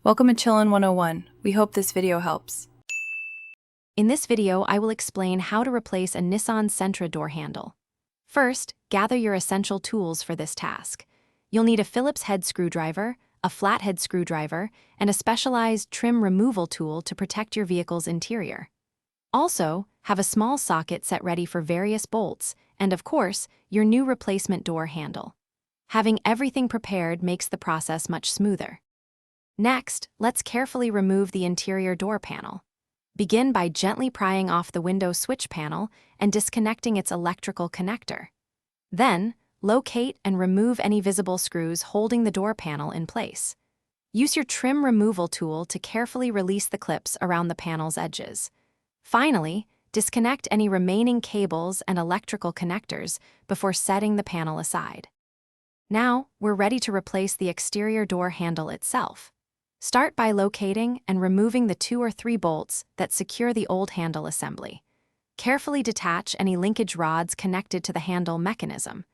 Welcome to Chillin' 101. We hope this video helps. In this video, I will explain how to replace a Nissan Sentra door handle. First, gather your essential tools for this task. You'll need a Phillips head screwdriver, a flathead screwdriver, and a specialized trim removal tool to protect your vehicle's interior. Also, have a small socket set ready for various bolts, and of course, your new replacement door handle. Having everything prepared makes the process much smoother. Next, let's carefully remove the interior door panel. Begin by gently prying off the window switch panel and disconnecting its electrical connector. Then, locate and remove any visible screws holding the door panel in place. Use your trim removal tool to carefully release the clips around the panel's edges. Finally, disconnect any remaining cables and electrical connectors before setting the panel aside. Now, we're ready to replace the exterior door handle itself. Start by locating and removing the 2 or 3 bolts that secure the old handle assembly. Carefully detach any linkage rods connected to the handle mechanism.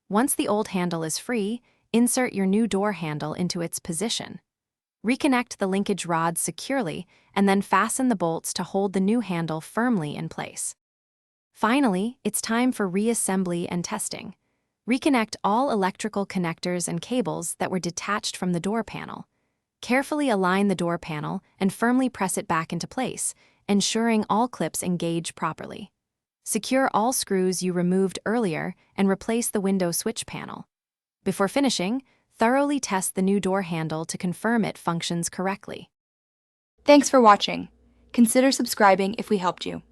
Once the old handle is free, insert your new door handle into its position. Reconnect the linkage rods securely and then fasten the bolts to hold the new handle firmly in place. Finally, it's time for reassembly and testing. Reconnect all electrical connectors and cables that were detached from the door panel. Carefully align the door panel and firmly press it back into place, ensuring all clips engage properly. Secure all screws you removed earlier and replace the window switch panel. Before finishing, thoroughly test the new door handle to confirm it functions correctly. Thanks for watching. Consider subscribing if we helped you.